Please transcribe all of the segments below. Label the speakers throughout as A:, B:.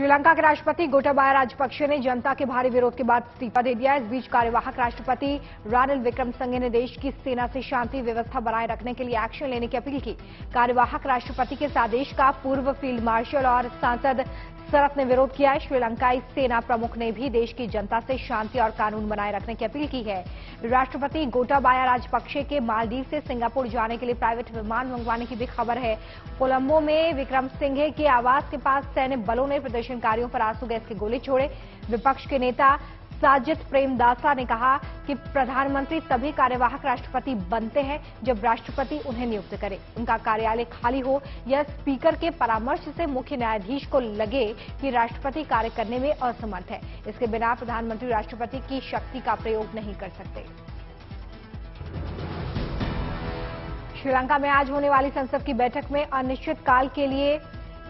A: श्रीलंका के राष्ट्रपति गोटाबाया राजपक्षे ने जनता के भारी विरोध के बाद इस्तीफा दे दिया। इस बीच कार्यवाहक राष्ट्रपति रानिल विक्रमसिंघे ने देश की सेना से शांति व्यवस्था बनाए रखने के लिए एक्शन लेने की अपील की। कार्यवाहक राष्ट्रपति के इस आदेश का पूर्व फील्ड मार्शल और सांसद सरत ने विरोध किया है। श्रीलंकाई सेना प्रमुख ने भी देश की जनता से शांति और कानून बनाए रखने की अपील की है। राष्ट्रपति गोटाबाया राजपक्षे के मालदीव से सिंगापुर जाने के लिए प्राइवेट विमान मंगवाने की भी खबर है। कोलंबो में विक्रमसिंघे के आवास के पास सैन्य बलों ने प्रदर्शनकारियों पर आंसू गैस के गोले छोड़े। विपक्ष के नेता साजिद प्रेमदासा ने कहा कि प्रधानमंत्री तभी कार्यवाहक राष्ट्रपति बनते हैं जब राष्ट्रपति उन्हें नियुक्त करे। उनका कार्यालय खाली हो या स्पीकर के परामर्श से मुख्य न्यायाधीश को लगे कि राष्ट्रपति कार्य करने में असमर्थ है, इसके बिना प्रधानमंत्री राष्ट्रपति की शक्ति का प्रयोग नहीं कर सकते। श्रीलंका में आज होने वाली संसद की बैठक में अनिश्चितकाल के लिए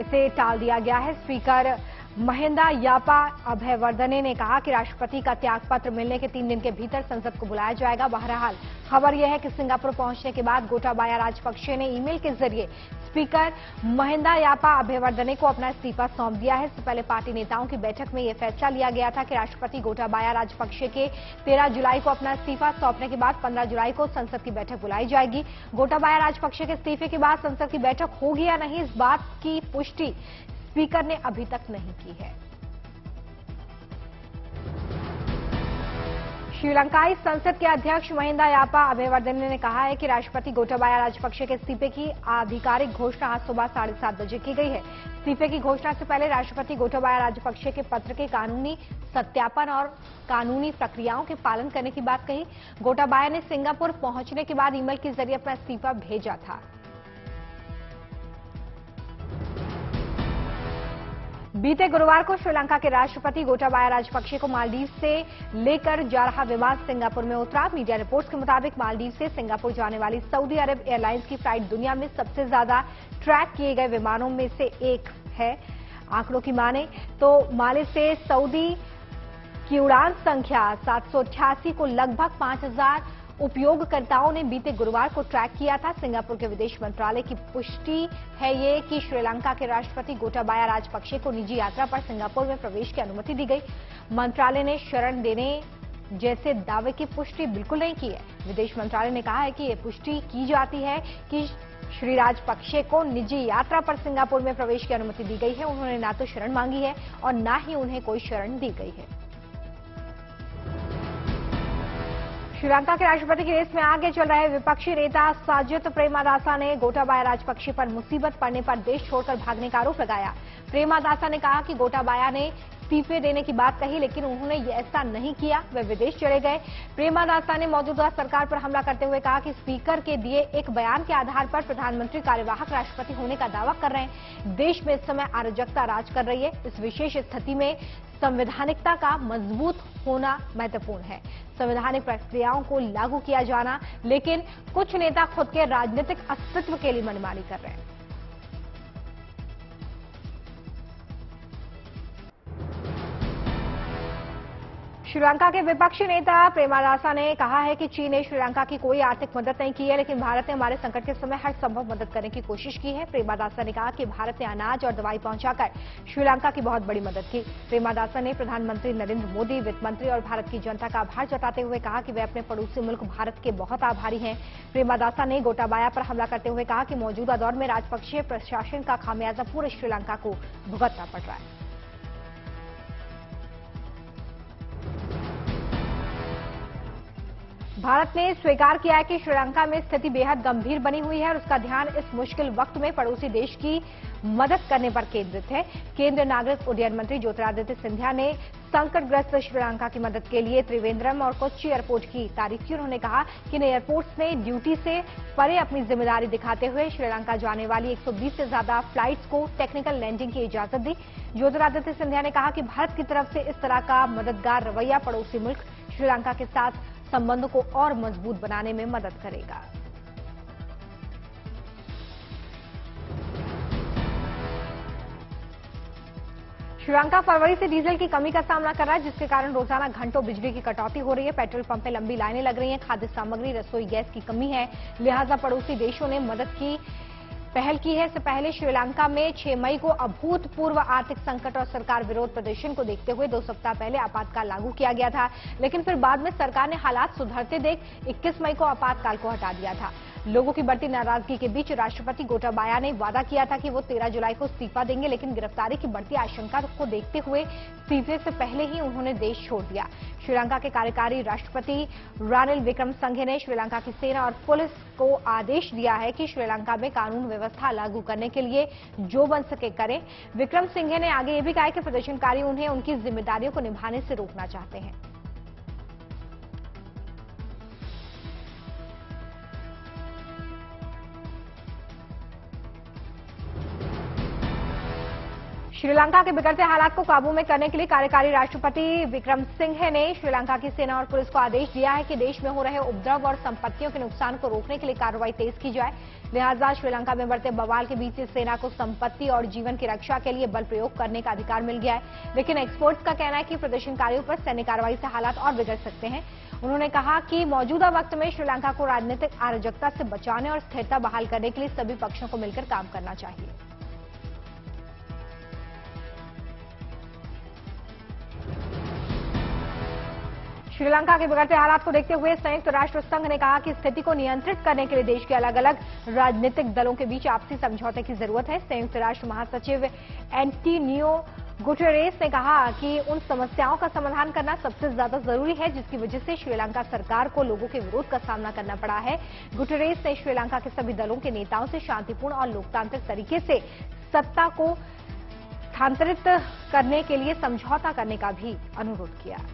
A: इसे टाल दिया गया है। स्पीकर महिंदा यापा अभयवर्धने ने कहा कि राष्ट्रपति का त्याग पत्र मिलने के 3 दिन के भीतर संसद को बुलाया जाएगा। बहरहाल खबर यह है कि सिंगापुर पहुंचने के बाद गोटाबाया राजपक्षे ने ईमेल के जरिए स्पीकर महिंदा यापा अभयवर्धने को अपना इस्तीफा सौंप दिया है। इससे पहले पार्टी नेताओं की बैठक में यह फैसला लिया गया था कि राष्ट्रपति गोटाबाया राजपक्षे के 13 जुलाई को अपना इस्तीफा सौंपने के बाद 15 जुलाई को संसद की बैठक बुलाई जाएगी। गोटाबाया राजपक्षे के इस्तीफे के बाद संसद की बैठक होगी या नहीं, इस बात की पुष्टि स्पीकर ने अभी तक नहीं की है। श्रीलंकाई संसद के अध्यक्ष महिंदा यापा अभयवर्धने ने कहा है कि राष्ट्रपति गोटाबाया राजपक्षे के इस्तीफे की आधिकारिक घोषणा आज सुबह 7:30 बजे की गई है। इस्तीफे की घोषणा से पहले राष्ट्रपति गोटाबाया राजपक्षे के पत्र के कानूनी सत्यापन और कानूनी प्रक्रियाओं के पालन करने की बात कही। गोटाबाया ने सिंगापुर पहुंचने के बाद ईमेल के जरिए अपना इस्तीफा भेजा था। बीते गुरुवार को श्रीलंका के राष्ट्रपति गोटाबाया राजपक्षे को मालदीव से लेकर जा रहा विमान सिंगापुर में उतरा। मीडिया रिपोर्ट्स के मुताबिक मालदीव से सिंगापुर जाने वाली सऊदी अरब एयरलाइंस की फ्लाइट दुनिया में सबसे ज्यादा ट्रैक किए गए विमानों में से एक है। आंकड़ों की माने तो माले से सऊदी की उड़ान संख्या 788 को लगभग 5000 उपयोगकर्ताओं ने बीते गुरुवार को ट्रैक किया था। सिंगापुर के विदेश मंत्रालय की पुष्टि है ये कि श्रीलंका के राष्ट्रपति गोटाबाया राजपक्षे को निजी यात्रा पर सिंगापुर में प्रवेश की अनुमति दी गई। मंत्रालय ने शरण देने जैसे दावे की पुष्टि बिल्कुल नहीं की है। विदेश मंत्रालय ने कहा है कि ये पुष्टि की जाती है कि श्री राजपक्षे को निजी यात्रा पर सिंगापुर में प्रवेश की अनुमति दी गई है। उन्होंने ना तो शरण मांगी है और ना ही उन्हें कोई शरण दी गई है। श्रीलंका के राष्ट्रपति की रेस में आगे चल रहे विपक्षी नेता साजिद प्रेमदासा ने गोटाबाया राजपक्षे पर मुसीबत पड़ने पर देश छोड़कर भागने का आरोप लगाया। प्रेमदासा ने कहा कि गोटाबाया ने इस्तीफे देने की बात कही, लेकिन उन्होंने ऐसा नहीं किया, वे विदेश चले गए। प्रेमदासा ने मौजूदा सरकार पर हमला करते हुए कहा कि स्पीकर के दिए एक बयान के आधार पर प्रधानमंत्री कार्यवाहक राष्ट्रपति होने का दावा कर रहे हैं। देश में इस समय अराजकता राज कर रही है। इस विशेष स्थिति में संवैधानिकता का मजबूत होना महत्वपूर्ण है, संवैधानिक प्रक्रियाओं को लागू किया जाना, लेकिन कुछ नेता खुद के राजनीतिक अस्तित्व के लिए मनमानी कर रहे हैं। श्रीलंका के विपक्षी नेता प्रेमदासा ने कहा है कि चीन ने श्रीलंका की कोई आर्थिक मदद नहीं की है, लेकिन भारत ने हमारे संकट के समय हर संभव मदद करने की कोशिश की है। प्रेमदासा ने कहा कि भारत ने अनाज और दवाई पहुंचाकर श्रीलंका की बहुत बड़ी मदद की। प्रेमदासा ने प्रधानमंत्री नरेंद्र मोदी, वित्त मंत्री और भारत की जनता का आभार जताते हुए कहा कि वे अपने पड़ोसी मुल्क भारत के बहुत आभारी हैं। प्रेमदासा ने गोटाबाया पर हमला करते हुए कहा कि मौजूदा दौर में राजपक्षे प्रशासन का खामियाजा पूरे श्रीलंका को भुगतना पड़ रहा है। भारत ने स्वीकार किया है कि श्रीलंका में स्थिति बेहद गंभीर बनी हुई है और उसका ध्यान इस मुश्किल वक्त में पड़ोसी देश की मदद करने पर केंद्रित है। केंद्रीय नागरिक उड्डयन मंत्री ज्योतिरादित्य सिंधिया ने संकटग्रस्त श्रीलंका की मदद के लिए त्रिवेंद्रम और कोच्चि एयरपोर्ट की तारीफ की। उन्होंने कहा कि इन एयरपोर्ट्स ने ड्यूटी से परे अपनी जिम्मेदारी दिखाते हुए श्रीलंका जाने वाली 120 से ज्यादा फ्लाइट्स को टेक्निकल लैंडिंग की इजाजत दी। ज्योतिरादित्य सिंधिया ने कहा कि भारत की तरफ से इस तरह का मददगार रवैया पड़ोसी मुल्क श्रीलंका के साथ संबंधों को और मजबूत बनाने में मदद करेगा। श्रीलंका फरवरी से डीजल की कमी का सामना कर रहा है, जिसके कारण रोजाना घंटों बिजली की कटौती हो रही है। पेट्रोल पंप में लंबी लाइनें लग रही हैं। खाद्य सामग्री, रसोई गैस की कमी है, लिहाजा पड़ोसी देशों ने मदद की पहल की है। इससे पहले श्रीलंका में 6 मई को अभूतपूर्व आर्थिक संकट और सरकार विरोध प्रदर्शन को देखते हुए 2 सप्ताह पहले आपातकाल लागू किया गया था, लेकिन फिर बाद में सरकार ने हालात सुधरते देख 21 मई को आपातकाल को हटा दिया था। लोगों की बढ़ती नाराजगी के बीच राष्ट्रपति गोटाबाया ने वादा किया था कि वो 13 जुलाई को इस्तीफा देंगे, लेकिन गिरफ्तारी की बढ़ती आशंका को देखते हुए इस्तीफे से पहले ही उन्होंने देश छोड़ दिया। श्रीलंका के कार्यकारी राष्ट्रपति रानिल विक्रमसिंघे ने श्रीलंका की सेना और पुलिस को आदेश दिया है कि श्रीलंका में कानून व्यवस्था लागू करने के लिए जो बन सके करें। विक्रमसिंघे ने आगे ये भी कहा कि प्रदर्शनकारी उन्हें उनकी जिम्मेदारियों को निभाने से रोकना चाहते हैं। श्रीलंका के बिगड़ते हालात को काबू में करने के लिए कार्यकारी राष्ट्रपति विक्रमसिंघे ने श्रीलंका की सेना और पुलिस को आदेश दिया है कि देश में हो रहे उपद्रव और संपत्तियों के नुकसान को रोकने के लिए कार्रवाई तेज की जाए। लिहाजा श्रीलंका में बढ़ते बवाल के बीच सेना को संपत्ति और जीवन की रक्षा के लिए बल प्रयोग करने का अधिकार मिल गया है, लेकिन एक्सपर्ट्स का कहना है कि प्रदर्शनकारियों पर सैन्य कार्रवाई से हालात और बिगड़ सकते हैं। उन्होंने कहा कि मौजूदा वक्त में श्रीलंका को राजनीतिक अराजकता से बचाने और स्थिरता बहाल करने के लिए सभी पक्षों को मिलकर काम करना चाहिए। श्रीलंका के बिगड़ते हालात को देखते हुए संयुक्त राष्ट्र संघ ने कहा कि स्थिति को नियंत्रित करने के लिए देश के अलग अलग राजनीतिक दलों के बीच आपसी समझौते की जरूरत है। संयुक्त राष्ट्र महासचिव एंटोनियो गुटेरेस ने कहा कि उन समस्याओं का समाधान करना सबसे ज्यादा जरूरी है जिसकी वजह से श्रीलंका सरकार को लोगों के विरोध का सामना करना पड़ा है। गुटेरेस ने श्रीलंका के सभी दलों के नेताओं से शांतिपूर्ण और लोकतांत्रिक तरीके से सत्ता को स्थानांतरित करने के लिए समझौता करने का भी अनुरोध किया।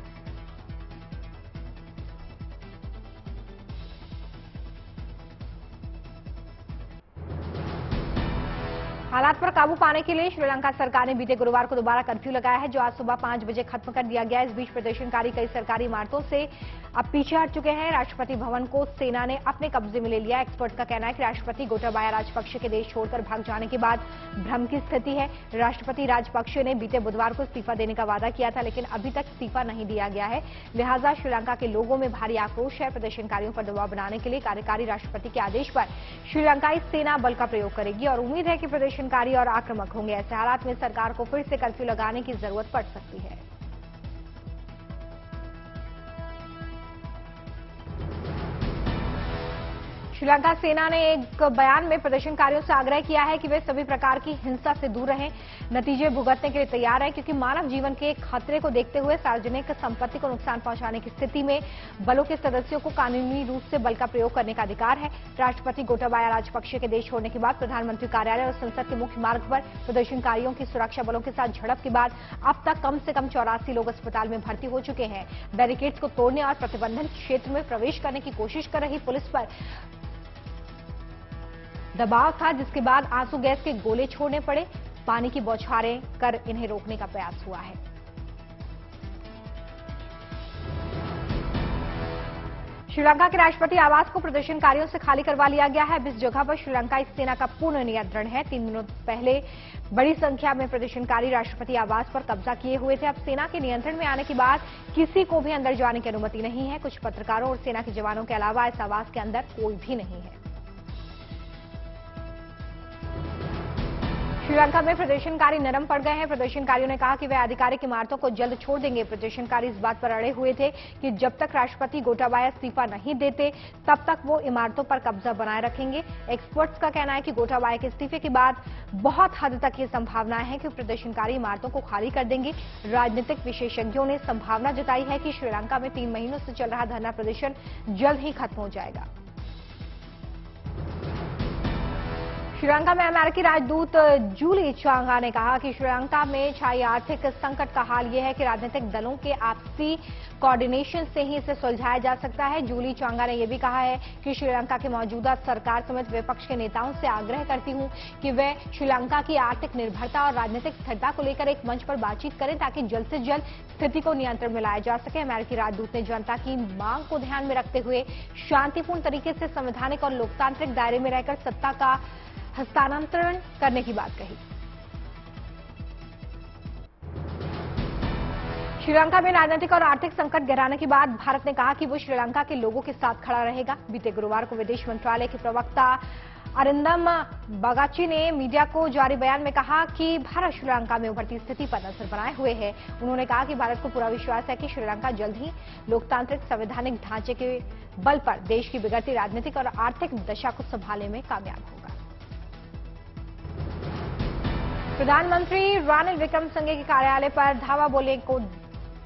A: हालात पर काबू पाने के लिए श्रीलंका सरकार ने बीते गुरुवार को दोबारा कर्फ्यू लगाया है, जो आज सुबह 5 बजे खत्म कर दिया गया। इस बीच प्रदर्शनकारी कई सरकारी इमारतों से अब पीछे हट चुके हैं। राष्ट्रपति भवन को सेना ने अपने कब्जे में ले लिया। एक्सपर्ट का कहना है कि राष्ट्रपति गोटाबाया राजपक्षे के देश छोड़कर भाग जाने के बाद भ्रम की स्थिति है। राष्ट्रपति राजपक्षे ने बीते बुधवार को इस्तीफा देने का वादा किया था, लेकिन अभी तक इस्तीफा नहीं दिया गया है। लिहाजा श्रीलंका के लोगों में भारी आक्रोश है। प्रदर्शनकारियों पर दबाव बनाने के लिए कार्यकारी राष्ट्रपति के आदेश पर श्रीलंकाई सेना बल का प्रयोग करेगी और उम्मीद है कि प्रदर्शनकारी और आक्रामक होंगे। ऐसे हालात में सरकार को फिर से कर्फ्यू लगाने की जरूरत पड़ सकती है। श्रीलंका सेना ने एक बयान में प्रदर्शनकारियों से आग्रह किया है कि वे सभी प्रकार की हिंसा से दूर रहें, नतीजे भुगतने के लिए तैयार हैं, क्योंकि मानव जीवन के खतरे को देखते हुए सार्वजनिक संपत्ति को नुकसान पहुंचाने की स्थिति में बलों के सदस्यों को कानूनी रूप से बल का प्रयोग करने का अधिकार है। राष्ट्रपति गोटाबाया राजपक्षे के देश छोड़ने के बाद प्रधानमंत्री कार्यालय और संसद के मुख्य मार्ग पर प्रदर्शनकारियों की सुरक्षा बलों के साथ झड़प के बाद अब तक कम से कम 84 लोग अस्पताल में भर्ती हो चुके हैं। बैरिकेड्स को तोड़ने और प्रतिबंधित क्षेत्र में प्रवेश करने की कोशिश कर रही पुलिस पर दबाव था, जिसके बाद आंसू गैस के गोले छोड़ने पड़े। पानी की बौछारें कर इन्हें रोकने का प्रयास हुआ है। श्रीलंका के राष्ट्रपति आवास को प्रदर्शनकारियों से खाली करवा लिया गया है। अब इस जगह पर श्रीलंकाई सेना का पूर्ण नियंत्रण है। 3 दिनों पहले बड़ी संख्या में प्रदर्शनकारी राष्ट्रपति आवास पर कब्जा किए हुए थे। अब सेना के नियंत्रण में आने के बाद किसी को भी अंदर जाने की अनुमति नहीं है। कुछ पत्रकारों और सेना के जवानों के अलावा इस आवास के अंदर कोई भी नहीं है। श्रीलंका में प्रदर्शनकारी नरम पड़ गए हैं। प्रदर्शनकारियों ने कहा कि वे आधिकारिक इमारतों को जल्द छोड़ देंगे। प्रदर्शनकारी इस बात पर अड़े हुए थे कि जब तक राष्ट्रपति गोटाबाया इस्तीफा नहीं देते तब तक वो इमारतों पर कब्जा बनाए रखेंगे। एक्सपर्ट्स का कहना है कि गोटाबाया के इस्तीफे के बाद बहुत हद तक ये संभावना है कि प्रदर्शनकारी इमारतों को खाली कर देंगे। राजनीतिक विशेषज्ञों ने संभावना जताई है कि श्रीलंका में 3 महीनों से चल रहा धरना प्रदर्शन जल्द ही खत्म हो जाएगा। श्रीलंका में अमेरिकी राजदूत जूली चांगा ने कहा कि श्रीलंका में छाई आर्थिक संकट का हाल यह है कि राजनीतिक दलों के आपसी कोऑर्डिनेशन से ही इसे सुलझाया जा सकता है। जूली चांगा ने यह भी कहा है कि श्रीलंका के मौजूदा सरकार समेत विपक्ष के नेताओं से आग्रह करती हूं कि वे श्रीलंका की आर्थिक निर्भरता और राजनीतिक स्थिरता को लेकर एक मंच पर बातचीत करें ताकि जल्द से जल्द स्थिति को नियंत्रण में लाया जा सके। अमेरिकी राजदूत ने जनता की मांग को ध्यान में रखते हुए शांतिपूर्ण तरीके से संवैधानिक और लोकतांत्रिक दायरे में रहकर सत्ता का हस्तांतरण करने की बात कही। श्रीलंका में राजनीतिक और आर्थिक संकट गहराने के बाद भारत ने कहा कि वो श्रीलंका के लोगों के साथ खड़ा रहेगा। बीते गुरुवार को विदेश मंत्रालय के प्रवक्ता अरिंदम बगाची ने मीडिया को जारी बयान में कहा कि भारत श्रीलंका में उभरती स्थिति पर नजर बनाए हुए है। उन्होंने कहा कि भारत को पूरा विश्वास है कि श्रीलंका जल्द ही लोकतांत्रिक संवैधानिक ढांचे के बल पर देश की बिगड़ती राजनीतिक और आर्थिक दशा को संभालने में कामयाब होगा। प्रधानमंत्री रानिल विक्रमसिंघे के कार्यालय पर धावा बोलने को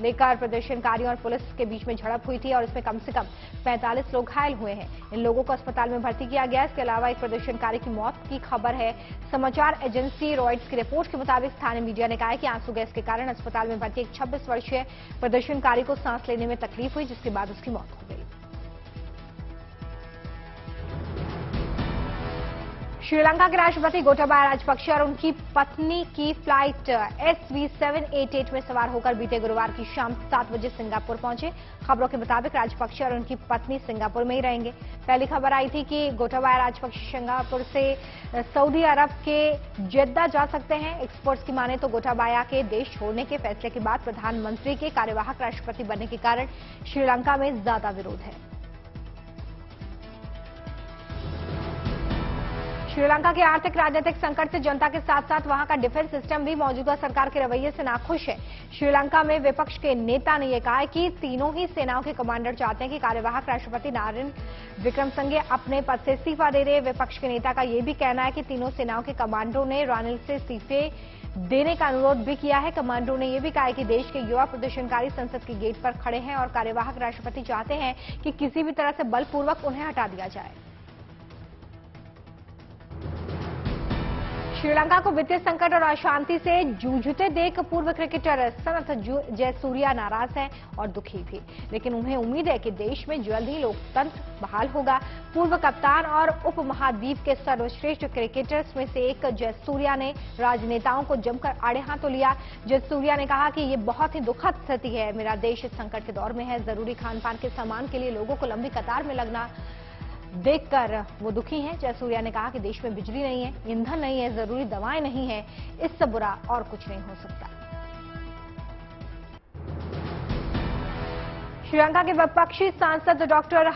A: लेकर प्रदर्शनकारियों और पुलिस के बीच में झड़प हुई थी और इसमें कम से कम 45 लोग घायल हुए हैं। इन लोगों को अस्पताल में भर्ती किया गया। इसके अलावा एक प्रदर्शनकारी की मौत की खबर है। समाचार एजेंसी रॉयटर्स की रिपोर्ट के मुताबिक स्थानीय मीडिया ने कहा है कि आंसू गैस के कारण अस्पताल में भर्ती एक 26 वर्षीय प्रदर्शनकारी को सांस लेने में तकलीफ हुई, जिसके बाद उसकी मौत हो गई। श्रीलंका के राष्ट्रपति गोटाबाया राजपक्षे और उनकी पत्नी की फ्लाइट SV788 में सवार होकर बीते गुरुवार की शाम 7 बजे सिंगापुर पहुंचे। खबरों के मुताबिक राजपक्षे और उनकी पत्नी सिंगापुर में ही रहेंगे। पहली खबर आई थी कि गोटाबाया राजपक्षे सिंगापुर से सऊदी अरब के जेद्दा जा सकते हैं। एक्सपर्ट्स की माने तो गोटाबाया के देश छोड़ने के फैसले के बाद प्रधानमंत्री के कार्यवाहक राष्ट्रपति बनने के कारण श्रीलंका में ज्यादा विरोध है। श्रीलंका के आर्थिक राजनीतिक संकट से जनता के साथ साथ वहां का डिफेंस सिस्टम भी मौजूदा सरकार के रवैये से नाखुश है। श्रीलंका में विपक्ष के नेता ने यह कहा है कि तीनों ही सेनाओं के कमांडर चाहते हैं कि कार्यवाहक राष्ट्रपति रानिल विक्रमसिंघे अपने पद से इस्तीफा दे दे। विपक्ष के नेता का यह भी कहना है कि तीनों सेनाओं के कमांडरों ने रानिल से इस्तीफे देने का अनुरोध भी किया है। कमांडरों ने यह भी कहा है कि देश के युवा प्रदर्शनकारी संसद के गेट पर खड़े हैं और कार्यवाहक राष्ट्रपति चाहते हैं कि किसी भी तरह से बलपूर्वक उन्हें हटा दिया जाए। श्रीलंका को वित्तीय संकट और अशांति से जूझते देख पूर्व क्रिकेटर सनथ जयसूर्या नाराज हैं और दुखी भी, लेकिन उन्हें उम्मीद है कि देश में जल्द ही लोकतंत्र बहाल होगा। पूर्व कप्तान और उप महाद्वीप के सर्वश्रेष्ठ क्रिकेटर्स में से एक जयसूर्या ने राजनेताओं को जमकर आड़े हाथों लिया। जयसूर्या ने कहा कि ये बहुत ही दुखद स्थिति है। मेरा देश इस संकट के दौर में है। जरूरी खान पान के सामान के लिए लोगों को लंबी कतार में लगना देखकर वो दुखी हैं। जयसूर्या ने कहा कि देश में बिजली नहीं है, ईंधन नहीं है, जरूरी दवाएं नहीं है। इससे बुरा और कुछ नहीं हो सकता। श्रीलंका के विपक्षी सांसद डॉक्टर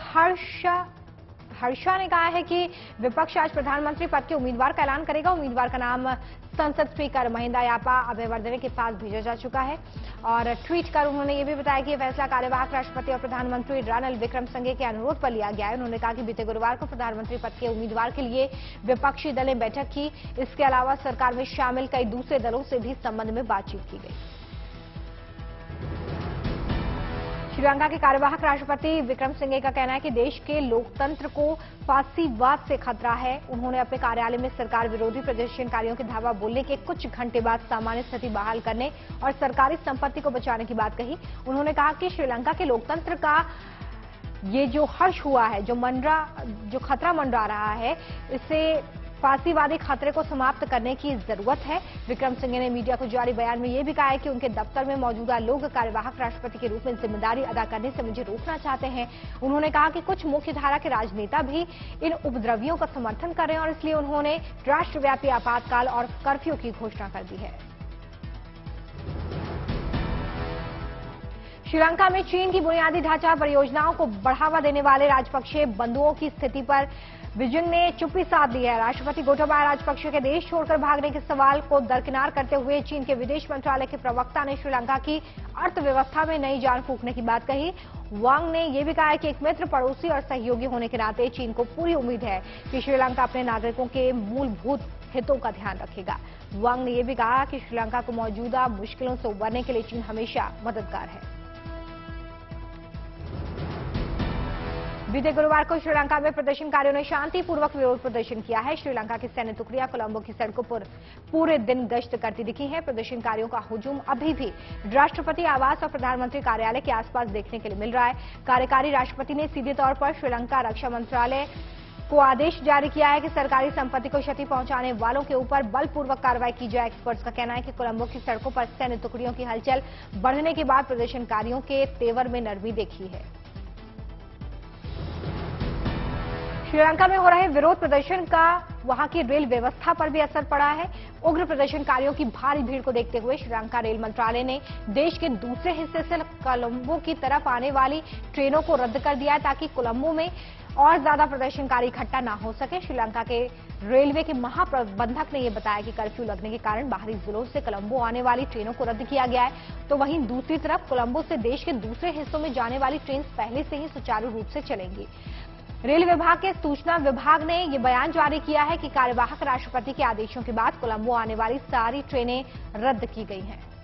A: हर्षा ने कहा है कि विपक्ष आज प्रधानमंत्री पद के उम्मीदवार का ऐलान करेगा। उम्मीदवार का नाम संसद स्पीकर महिंदा यापा अबेवर्दने के पास भेजा जा चुका है और ट्वीट कर उन्होंने ये भी बताया कि यह फैसला कार्यवाहक राष्ट्रपति और प्रधानमंत्री रानिल विक्रमसिंघे के अनुरोध पर लिया गया है। उन्होंने कहा कि बीते गुरुवार को प्रधानमंत्री पद के उम्मीदवार के लिए विपक्षी दल ने बैठक की। इसके अलावा सरकार में शामिल कई दूसरे दलों से भी इस संबंध में बातचीत की गई। श्रीलंका के कार्यवाहक राष्ट्रपति विक्रमसिंघे का कहना है कि देश के लोकतंत्र को फासीवाद से खतरा है। उन्होंने अपने कार्यालय में सरकार विरोधी प्रदर्शनकारियों के धावा बोलने के कुछ घंटे बाद सामान्य स्थिति बहाल करने और सरकारी संपत्ति को बचाने की बात कही। उन्होंने कहा कि श्रीलंका के लोकतंत्र का ये जो हर्ष हुआ है, जो खतरा मंडरा रहा है, इससे फांसीवादी खतरे को समाप्त करने की जरूरत है। विक्रमसिंघे ने मीडिया को जारी बयान में यह भी कहा है कि उनके दफ्तर में मौजूदा लोग कार्यवाहक राष्ट्रपति के रूप में जिम्मेदारी अदा करने से मुझे रोकना चाहते हैं। उन्होंने कहा कि कुछ मुख्यधारा के राजनेता भी इन उपद्रवियों का समर्थन कर रहे हैं और इसलिए उन्होंने राष्ट्रव्यापी आपातकाल और कर्फ्यू की घोषणा कर दी है। श्रीलंका में चीन की बुनियादी ढांचा परियोजनाओं को बढ़ावा देने वाले राजपक्षे बंधुओं की स्थिति पर बीजिंग ने चुप्पी साध ली है। राष्ट्रपति गोटाबाया राजपक्षे के देश छोड़कर भागने के सवाल को दरकिनार करते हुए चीन के विदेश मंत्रालय के प्रवक्ता ने श्रीलंका की अर्थव्यवस्था में नई जान फूंकने की बात कही। वांग ने यह भी कहा है कि एक मित्र, पड़ोसी और सहयोगी होने के नाते चीन को पूरी उम्मीद है कि श्रीलंका अपने नागरिकों के मूलभूत हितों का ध्यान रखेगा। वांग ने यह भी कहा कि श्रीलंका को मौजूदा मुश्किलों से उबरने के लिए चीन हमेशा मददगार है। बीते गुरुवार को श्रीलंका में प्रदर्शनकारियों ने शांतिपूर्वक विरोध प्रदर्शन किया है। श्रीलंका की सैन्य टुकड़ियां कोलंबो की सड़कों पर पूरे दिन गश्त करती दिखी हैं। प्रदर्शनकारियों का हुजूम अभी भी राष्ट्रपति आवास और प्रधानमंत्री कार्यालय के आसपास देखने के लिए मिल रहा है। कार्यकारी राष्ट्रपति ने सीधे तौर पर श्रीलंका रक्षा मंत्रालय को आदेश जारी किया है कि सरकारी संपत्ति को क्षति पहुंचाने वालों के ऊपर बलपूर्वक कार्रवाई की जाए। एक्सपर्ट्स का कहना है कि कोलंबो की सड़कों पर सैन्य टुकड़ियों की हलचल बढ़ने के बाद प्रदर्शनकारियों के तेवर में नरमी देखी है। श्रीलंका में हो रहे विरोध प्रदर्शन का वहां की रेल व्यवस्था पर भी असर पड़ा है। उग्र प्रदर्शनकारियों की भारी भीड़ को देखते हुए श्रीलंका रेल मंत्रालय ने देश के दूसरे हिस्से से कोलंबो की तरफ आने वाली ट्रेनों को रद्द कर दिया है ताकि कोलंबो में और ज्यादा प्रदर्शनकारी इकट्ठा ना हो सके। श्रीलंका के रेलवे के महाप्रबंधक ने यह बताया कि कर्फ्यू लगने के कारण बाहरी जिलों से कोलंबो आने वाली ट्रेनों को रद्द किया गया है। तो वहीं दूसरी तरफ कोलंबो से देश के दूसरे हिस्सों में जाने वाली ट्रेन पहले से ही सुचारू रूप से चलेंगी। रेल विभाग के सूचना विभाग ने यह बयान जारी किया है कि कार्यवाहक राष्ट्रपति के आदेशों के बाद कोलंबो आने वाली सारी ट्रेनें रद्द की गई हैं।